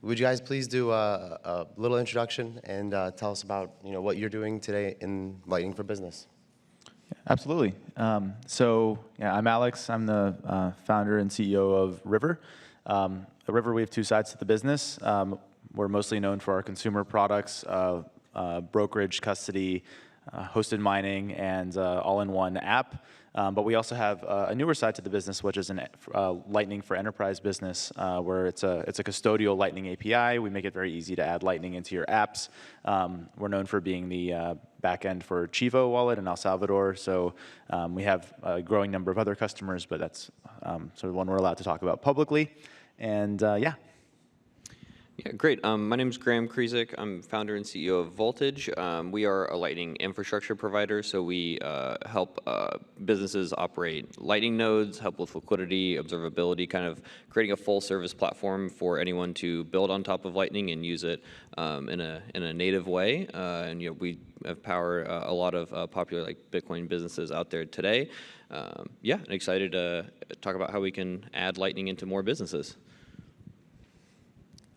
would you guys please do a little introduction and tell us about what you're doing today in Lightning for Business? Absolutely. Yeah, I'm Alex. I'm the founder and CEO of River. At River, we have two sides to the business. We're mostly known for our consumer products, brokerage, custody, hosted mining, and all-in-one app. But we also have a newer side to the business, which is Lightning for Enterprise business, where it's a custodial Lightning API. We make it very easy to add Lightning into your apps. We're known for being the backend for Chivo wallet in El Salvador. So we have a growing number of other customers, but that's sort of one we're allowed to talk about publicly. And yeah. Yeah, great. My name is Graham Krizek. I'm founder and CEO of Voltage. We are a Lightning infrastructure provider, so we help businesses operate Lightning nodes, help with liquidity, observability, kind of creating a full service platform for anyone to build on top of Lightning and use it in a native way. And we have powered a lot of popular Bitcoin businesses out there today. Yeah, and excited to talk about how we can add Lightning into more businesses.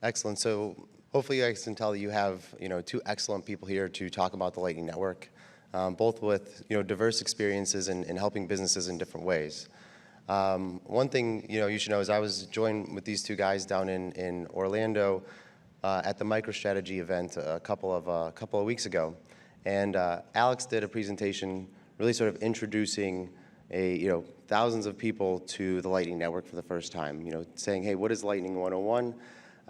Excellent. So hopefully you guys can tell that you have two excellent people here to talk about the Lightning Network, both with diverse experiences in helping businesses in different ways. One thing you should know is I was joined with these two guys down in Orlando at the MicroStrategy event a couple of weeks ago, and Alex did a presentation really sort of introducing thousands of people to the Lightning Network for the first time. Saying, hey, what is Lightning 101?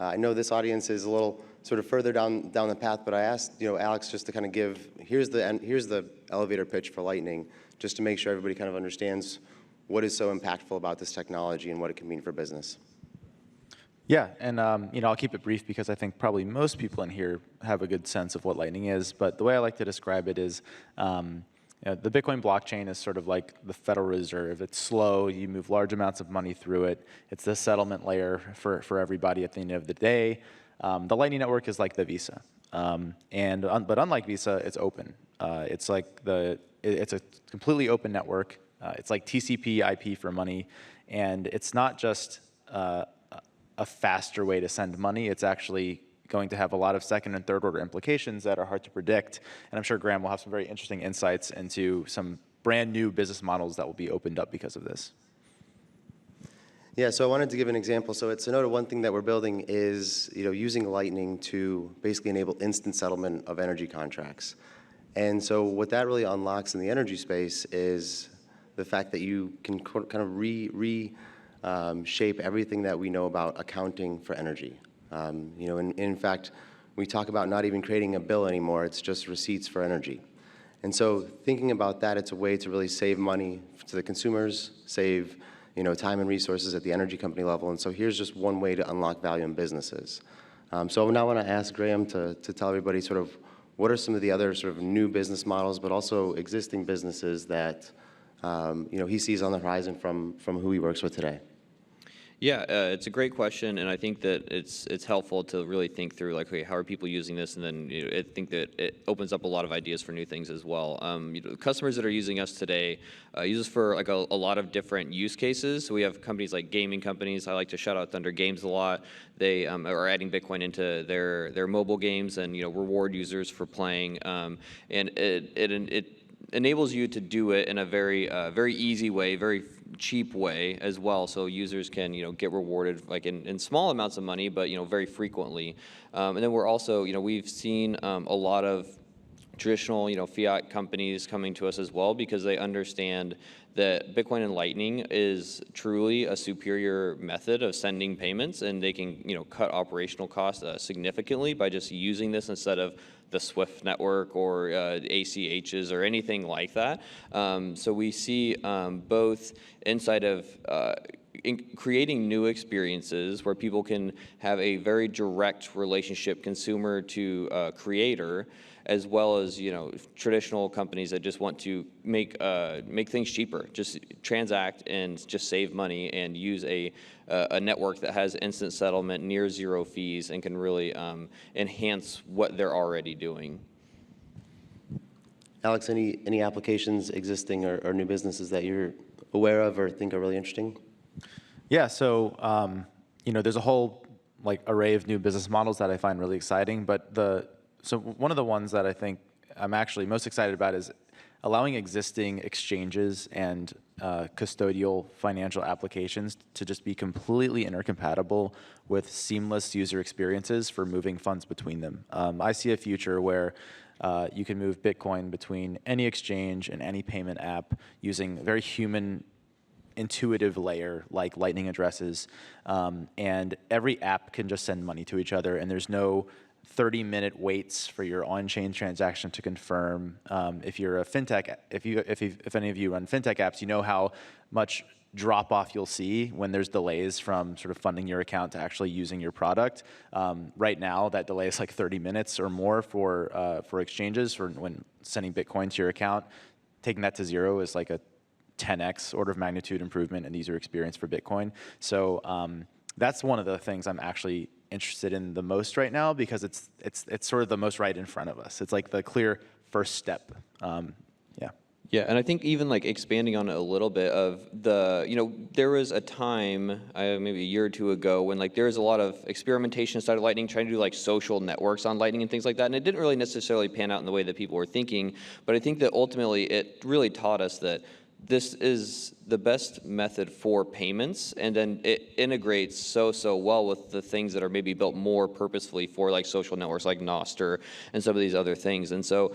I know this audience is a little sort of further down the path, but I asked Alex just to kind of give here's the elevator pitch for Lightning, just to make sure everybody kind of understands what is so impactful about this technology and what it can mean for business. Yeah, and I'll keep it brief because I think probably most people in here have a good sense of what Lightning is. But the way I like to describe it is, the Bitcoin blockchain is sort of like the Federal Reserve. It's slow. You move large amounts of money through it. It's the settlement layer for everybody at the end of the day. The Lightning Network is like the Visa. But unlike Visa, it's open. It's a completely open network. It's like TCP IP for money. And it's not just a faster way to send money. It's actually going to have a lot of second and third order implications that are hard to predict. And I'm sure Graham will have some very interesting insights into some brand new business models that will be opened up because of this. Yeah, so I wanted to give an example. So at Synota, one thing that we're building is using Lightning to basically enable instant settlement of energy contracts. And so what that really unlocks in the energy space is the fact that you can kind of shape everything that we know about accounting for energy. In fact, we talk about not even creating a bill anymore. It's just receipts for energy. And so thinking about that, it's a way to really save money to the consumers, save time and resources at the energy company level. And so here's just one way to unlock value in businesses. So now I want to ask Graham to tell everybody sort of what are some of the other sort of new business models, but also existing businesses that he sees on the horizon from who he works with today. Yeah, it's a great question, and I think that it's helpful to really think through okay, how are people using this, and then I think that it opens up a lot of ideas for new things as well. Customers that are using us today use us for a lot of different use cases. So we have companies like gaming companies. I like to shout out Thunder Games a lot. They are adding Bitcoin into their mobile games and reward users for playing, and it enables you to do it in a very easy way, very cheap way as well, so users can get rewarded in small amounts of money, but very frequently. And then we're also we've seen a lot of traditional fiat companies coming to us as well because they understand that Bitcoin and Lightning is truly a superior method of sending payments, and they can cut operational costs significantly by just using this instead of the Swift network or ACHs or anything like that. So we see both inside of creating new experiences where people can have a very direct relationship, consumer to creator, as well as traditional companies that just want to make things cheaper, just transact and just save money and use a network that has instant settlement, near zero fees, and can really enhance what they're already doing. Alex, any applications existing or new businesses that you're aware of or think are really interesting? Yeah, so there's a whole like array of new business models that I find really exciting. But so one of the ones that I think I'm actually most excited about is allowing existing exchanges and custodial financial applications to just be completely intercompatible with seamless user experiences for moving funds between them. I see a future where you can move Bitcoin between any exchange and any payment app using a very human, intuitive layer like Lightning addresses, and every app can just send money to each other, and there's no 30-minute waits for your on-chain transaction to confirm. If you're a fintech, if any of you run fintech apps, you know how much drop-off you'll see when there's delays from sort of funding your account to actually using your product. Right now, that delay is like 30 minutes or more for exchanges for when sending Bitcoin to your account. Taking that to zero is like a 10x order of magnitude improvement in the user experience for Bitcoin. So that's one of the things I'm actually interested in the most right now, because it's sort of the most right in front of us. It's like the clear first step. Yeah. Yeah, and I think even like expanding on it a little bit of there was a time, maybe a year or two ago, when like there was a lot of experimentation inside of Lightning, trying to do like social networks on Lightning and things like that, and it didn't really necessarily pan out in the way that people were thinking, but I think that ultimately it really taught us that this is the best method for payments, and then it integrates so well with the things that are maybe built more purposefully for like social networks like Nostr and some of these other things. And so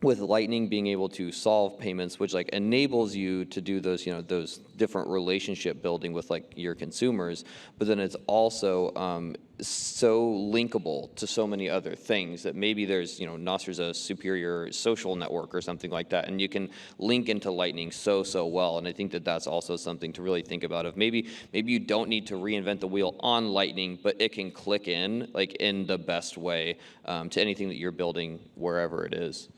with Lightning being able to solve payments, which like enables you to do those, those different relationship building with like your consumers, but then it's also so linkable to so many other things that maybe there's, Nostr's a superior social network or something like that, and you can link into Lightning so well. And I think that that's also something to really think about. Of maybe you don't need to reinvent the wheel on Lightning, but it can click in like in the best way to anything that you're building wherever it is.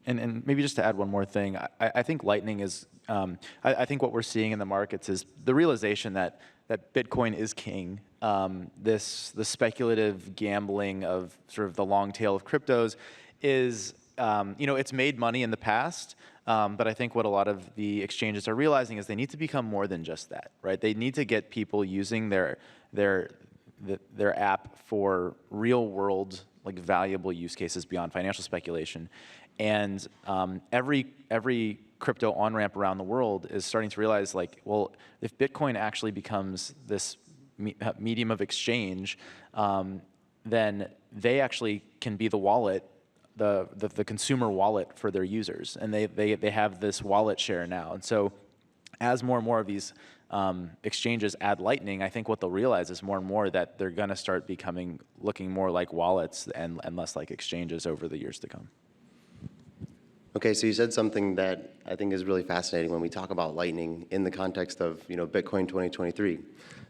And maybe just to add one more thing, I think Lightning is, I think what we're seeing in the markets is the realization that Bitcoin is king. The speculative gambling of sort of the long tail of cryptos is, it's made money in the past, but I think what a lot of the exchanges are realizing is they need to become more than just that, right? They need to get people using their app for real world, like valuable use cases beyond financial speculation. And every crypto on-ramp around the world is starting to realize, like, well, if Bitcoin actually becomes this medium of exchange, then they actually can be the wallet, the consumer wallet for their users, and they have this wallet share now. And so, as more and more of these exchanges add Lightning, I think what they'll realize is more and more that they're going to start looking more like wallets and less like exchanges over the years to come. Okay, so you said something that I think is really fascinating when we talk about Lightning in the context of Bitcoin 2023.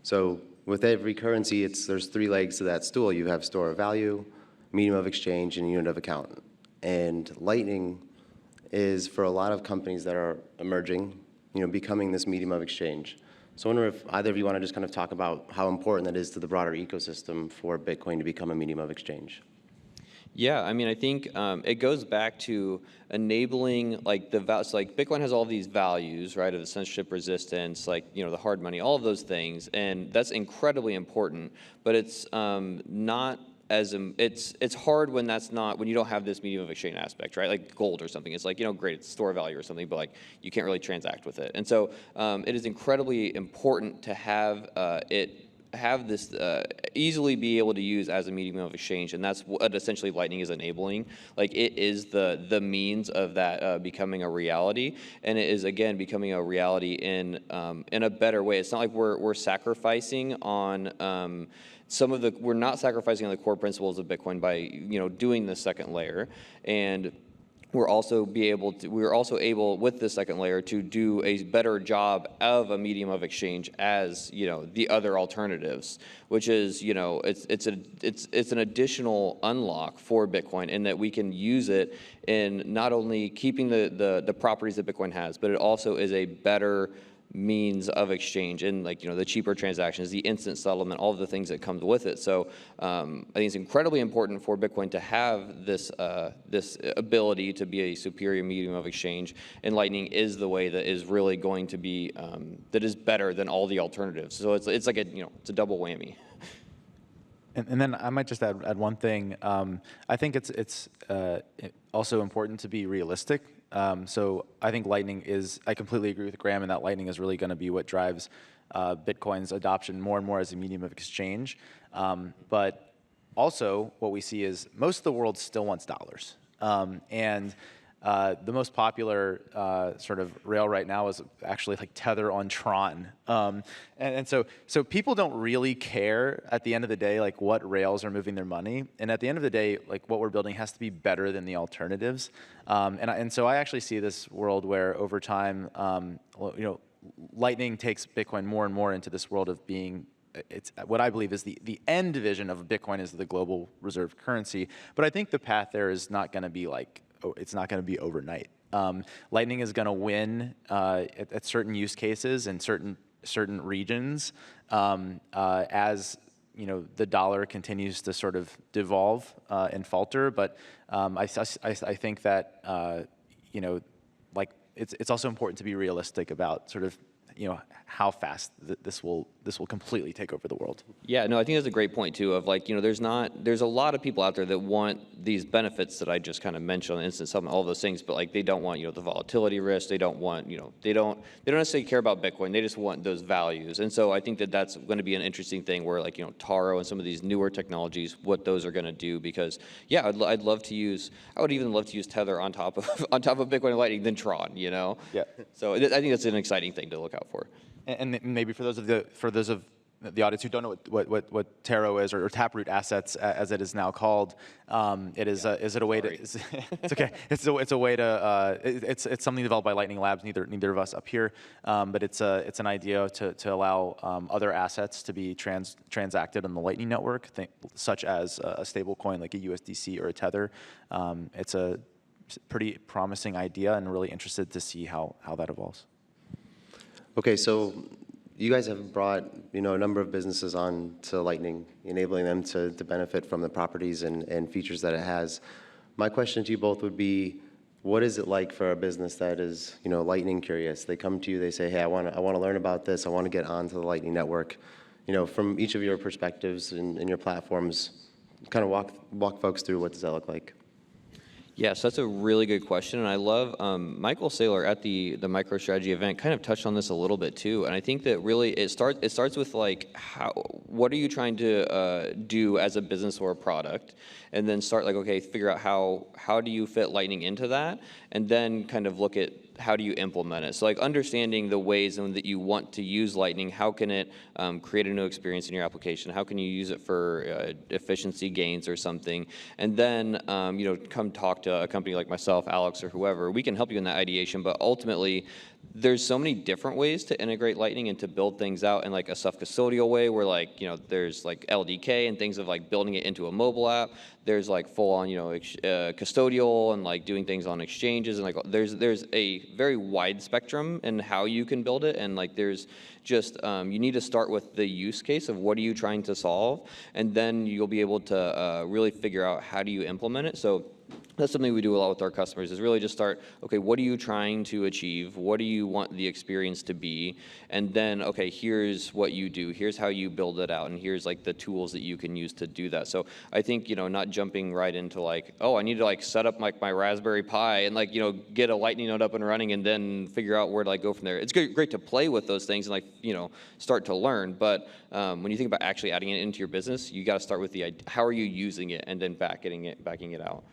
So with every currency, there's three legs to that stool. You have store of value, medium of exchange, and unit of account. And Lightning is, for a lot of companies that are emerging, becoming this medium of exchange. So I wonder if either of you want to just kind of talk about how important that is to the broader ecosystem for Bitcoin to become a medium of exchange. Yeah, I mean, I think it goes back to enabling like so like Bitcoin has all these values, right, of the censorship resistance, like the hard money, all of those things, and that's incredibly important. But it's not as it's hard when you don't have this medium of exchange aspect, right? Like gold or something. It's like great, it's store value or something, but like you can't really transact with it. And so it is incredibly important to have this easily be able to use as a medium of exchange, and that's what essentially Lightning is enabling. Like it is the means of that becoming a reality, and it is again becoming a reality in a better way. It's not like we're sacrificing on we're not sacrificing on the core principles of Bitcoin by doing the second layer, and we're also able with the second layer to do a better job of a medium of exchange as the other alternatives, which is it's an additional unlock for Bitcoin in that we can use it in not only keeping the properties that Bitcoin has, but it also is a better means of exchange and the cheaper transactions, the instant settlement, all of the things that comes with it. So I think it's incredibly important for Bitcoin to have this ability to be a superior medium of exchange, and Lightning is the way that is really going to be that is better than all the alternatives. So it's like it's a double whammy. And then I might just add one thing. I think it's also important to be realistic. So I think Lightning I completely agree with Graham in that Lightning is really going to be what drives Bitcoin's adoption more and more as a medium of exchange. But also what we see is most of the world still wants dollars. And the most popular sort of rail right now is actually like Tether on Tron. And so people don't really care at the end of the day, like what rails are moving their money. And at the end of the day, like what we're building has to be better than the alternatives. And so I actually see this world where over time, Lightning takes Bitcoin more and more into this world of being it's what I believe is the end vision of Bitcoin is the global reserve currency. But I think the path there is not going to be it's not going to be overnight. Lightning is going to win at certain use cases and certain regions as the dollar continues to sort of devolve and falter. But I think that it's also important to be realistic about sort of how fast this will completely take over the world. Yeah, no, I think that's a great point too. Of there's a lot of people out there that want these benefits that I just kind of mentioned on instant settlement, all those things, but they don't want the volatility risk. They don't want they don't necessarily care about Bitcoin. They just want those values. And so I think that that's going to be an interesting thing where Taro and some of these newer technologies, what those are going to do. Because yeah, I would even love to use Tether on top of Bitcoin and Lightning than Tron. Yeah. So I think that's an exciting thing to look out for. And maybe for those of the audience who don't know what Taro is or Taproot Assets as it is now called, is it a way to? It's okay. It's a way to. It's something developed by Lightning Labs. Neither of us up here, but it's an idea to allow other assets to be transacted on the Lightning network, such as a stable coin like a USDC or a Tether. It's a pretty promising idea, and really interested to see how that evolves. Okay, so you guys have brought a number of businesses on to Lightning, enabling them to benefit from the properties and features that it has. My question to you both would be, what is it like for a business that is Lightning curious? They come to you, they say, hey, I want to learn about this, I want to get onto the Lightning network. From each of your perspectives and your platforms, kind of walk folks through what does that look like? Yeah, so that's a really good question, and I love Michael Saylor at the MicroStrategy event kind of touched on this a little bit too, and I think that really it starts with what are you trying to do as a business or a product, and then start figure out how do you fit Lightning into that, and then kind of look at how do you implement it. So understanding the ways that you want to use Lightning, how can it create a new experience in your application? How can you use it for efficiency gains or something? And then come talk to a company like myself, Alex, or whoever. We can help you in that ideation, but ultimately there's so many different ways to integrate Lightning and to build things out in a self-custodial way where there's LDK and things of building it into a mobile app. There's full on custodial and doing things on exchanges, and there's a very wide spectrum in how you can build it, and there's just you need to start with the use case of what are you trying to solve, and then you'll be able to really figure out how do you implement it. So that's something we do a lot with our customers, is really just start, okay, what are you trying to achieve? What do you want the experience to be? And then, okay, here's what you do. Here's how you build it out. And here's the tools that you can use to do that. So I think, not jumping right into oh, I need to set up my Raspberry Pi and get a Lightning node up and running and then figure out where to go from there. It's great to play with those things and start to learn. But when you think about actually adding it into your business, you got to start with how are you using it, and then backing it out.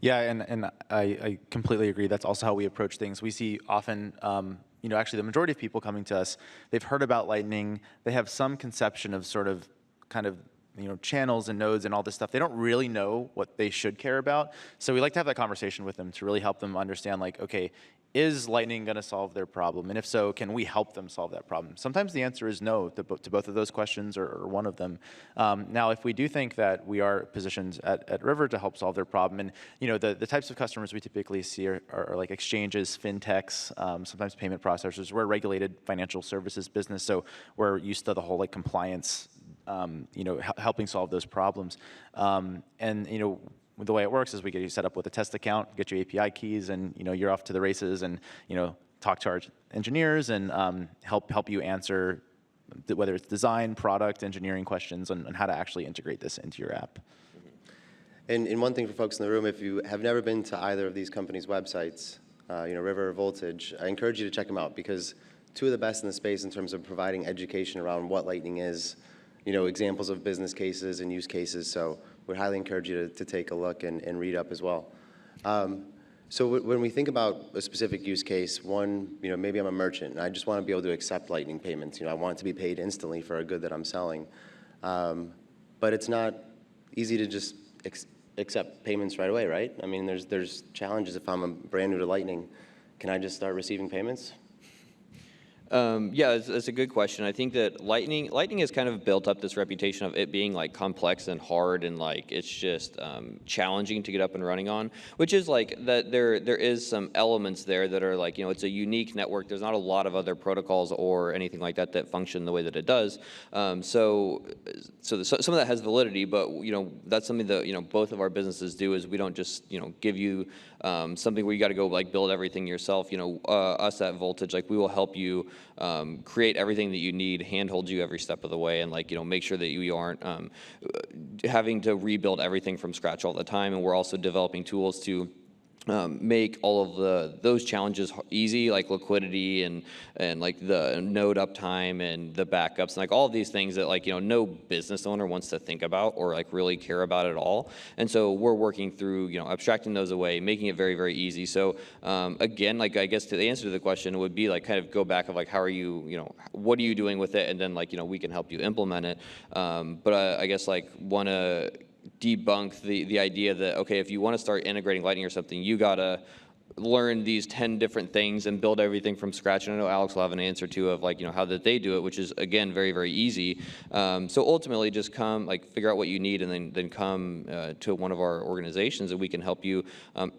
Yeah, and I completely agree. That's also how we approach things. We see often, actually the majority of people coming to us, they've heard about Lightning. They have some conception of sort of kind of channels and nodes and all this stuff. They don't really know what they should care about. So we like to have that conversation with them to really help them understand, okay, is Lightning going to solve their problem? And if so, can we help them solve that problem? Sometimes the answer is no to both of those questions or one of them. Now, if we do think that we are positioned at River to help solve their problem, and the types of customers we typically see are like exchanges, fintechs, sometimes payment processors. We're a regulated financial services business, so we're used to the whole compliance, helping solve those problems. The way it works is we get you set up with a test account, get you API keys, and you're off to the races, and talk to our engineers and help you answer whether it's design, product, engineering questions on how to actually integrate this into your app. And one thing for folks in the room, if you have never been to either of these companies' websites, River or Voltage, I encourage you to check them out, because two of the best in the space in terms of providing education around what Lightning is, examples of business cases and use cases. So we highly encourage you to take a look and read up as well. So when we think about a specific use case, one, maybe I'm a merchant and I just want to be able to accept Lightning payments. I want it to be paid instantly for a good that I'm selling. But it's not easy to just accept payments right away, right? I mean, there's challenges. If I'm brand new to Lightning, can I just start receiving payments? Yeah, it's a good question. I think that Lightning has kind of built up this reputation of it being like complex and hard, and like it's just challenging to get up and running on, which is like that there is some elements there that are like, it's a unique network. There's not a lot of other protocols or anything like that function the way that it does. So some of that has validity, but that's something that both of our businesses do, is we don't just give you something where you got to go like build everything yourself. Us at Voltage, like we will help you create everything that you need, handhold you every step of the way, and like make sure that you aren't having to rebuild everything from scratch all the time. And we're also developing tools to make all of those challenges easy, like liquidity and like the node uptime and the backups and like all of these things that like no business owner wants to think about or like really care about at all. And so we're working through abstracting those away, making it very, very easy. So again, like I guess the answer to the question would be like kind of go back of like how are you what are you doing with it, and then like we can help you implement it. But I guess like want to debunk the idea that, okay, if you want to start integrating Lightning or something, you got to learn these 10 different things and build everything from scratch. And I know Alex will have an answer too of like, how that they do it, which is again, very, very easy. So ultimately just come, like figure out what you need, and then come to one of our organizations and we can help you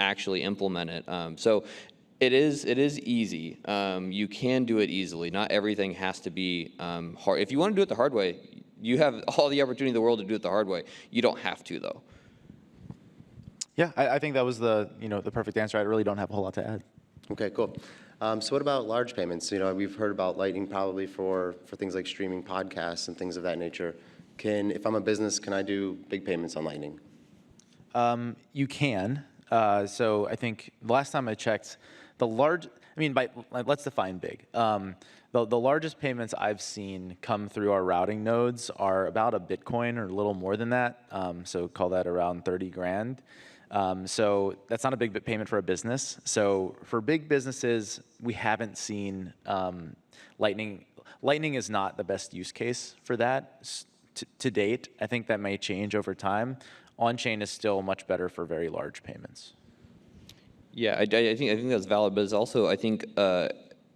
actually implement it. So it is easy. You can do it easily. Not everything has to be hard. If you want to do it the hard way, you have all the opportunity in the world to do it the hard way. You don't have to, though. Yeah, I think that was the perfect answer. I really don't have a whole lot to add. Okay, cool. So what about large payments? We've heard about Lightning probably for things like streaming podcasts and things of that nature. If I'm a business, can I do big payments on Lightning? You can. So I think the last time I checked, let's define big. The largest payments I've seen come through our routing nodes are about a Bitcoin or a little more than that. So call that around 30 grand. So that's not a big payment for a business. So for big businesses, we haven't seen Lightning. Lightning is not the best use case for that to date. I think that may change over time. On-chain is still much better for very large payments. Yeah, I think that's valid, but it's also, I think,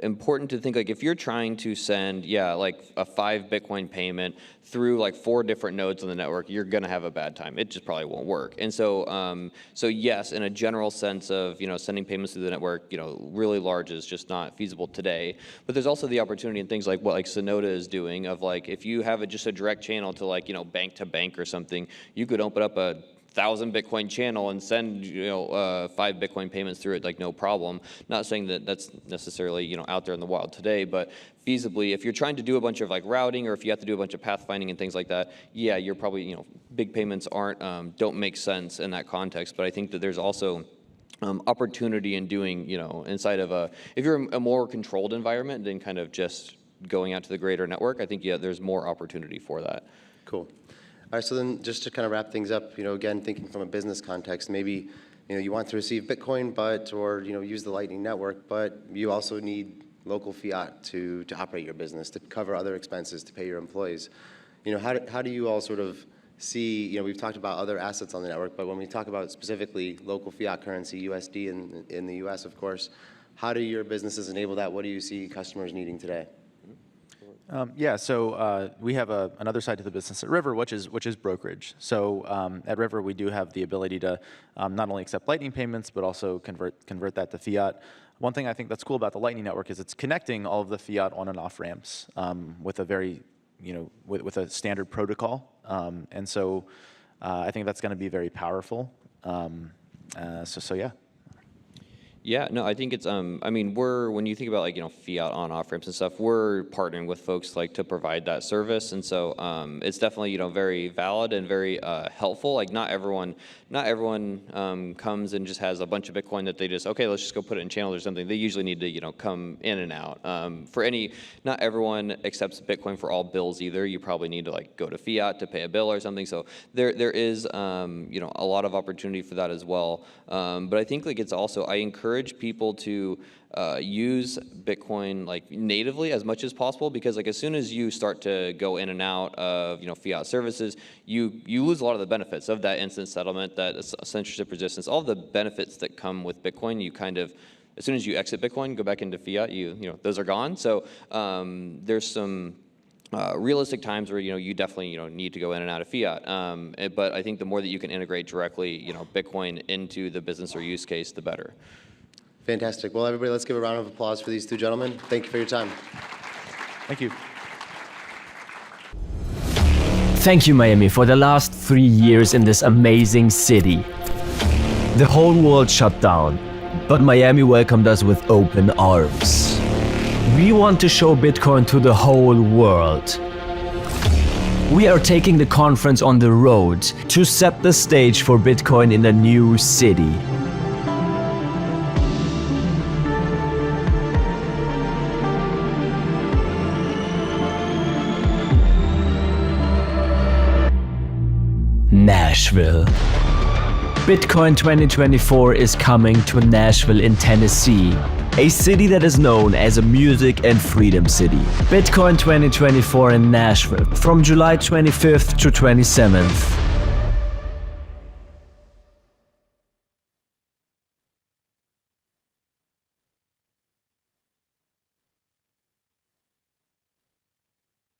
important to think like if you're trying to send like a 5 Bitcoin payment through like 4 different nodes on the network, you're gonna have a bad time. It just probably won't work. And so so yes, in a general sense of sending payments through the network, really large is just not feasible today. But there's also the opportunity in things like what like Synota is doing of like if you have just a direct channel to like bank to bank or something, you could open up a 1,000 Bitcoin channel and send 5 Bitcoin payments through it, like no problem. Not saying that that's necessarily out there in the wild today, but feasibly, if you're trying to do a bunch of like routing or if you have to do a bunch of pathfinding and things like that, yeah, you're probably big payments don't make sense in that context. But I think that there's also opportunity in doing inside of if you're a more controlled environment than kind of just going out to the greater network, I think there's more opportunity for that. Cool. All right, so then just to kind of wrap things up, again, thinking from a business context, maybe, you want to receive Bitcoin, or, use the Lightning Network, but you also need local fiat to operate your business, to cover other expenses, to pay your employees. How do you all sort of see, we've talked about other assets on the network, but when we talk about specifically local fiat currency, USD in the US, of course, how do your businesses enable that? What do you see customers needing today? So we have another side to the business at River, which is brokerage. So at River, we do have the ability to not only accept Lightning payments, but also convert that to fiat. One thing I think that's cool about the Lightning Network is it's connecting all of the fiat on and off ramps with a very, with a standard protocol. And so I think that's going to be very powerful. So yeah. Yeah, no, I think it's, I mean, when you think about like, fiat on off ramps and stuff, we're partnering with folks like to provide that service. And so it's definitely, very valid and very helpful. Like not everyone comes and just has a bunch of Bitcoin that they just, okay, let's just go put it in channels or something. They usually need to, come in and out. Not everyone accepts Bitcoin for all bills either. You probably need to like go to fiat to pay a bill or something. So there is, a lot of opportunity for that as well. But I think like it's also, I encourage people to use Bitcoin like natively as much as possible, because like as soon as you start to go in and out of fiat services, you lose a lot of the benefits of that instant settlement, that censorship resistance, all the benefits that come with Bitcoin. You kind of, as soon as you exit Bitcoin, go back into fiat, those are gone. So there's some realistic times where you definitely need to go in and out of fiat, but I think the more that you can integrate directly Bitcoin into the business or use case, the better. Fantastic. Well, everybody, let's give a round of applause for these two gentlemen. Thank you for your time. Thank you. Thank you, Miami, for the last 3 years in this amazing city. The whole world shut down, but Miami welcomed us with open arms. We want to show Bitcoin to the whole world. We are taking the conference on the road to set the stage for Bitcoin in a new city. Nashville. Bitcoin 2024 is coming to Nashville in Tennessee, a city that is known as a music and freedom city. Bitcoin 2024 in Nashville from July 25th to 27th.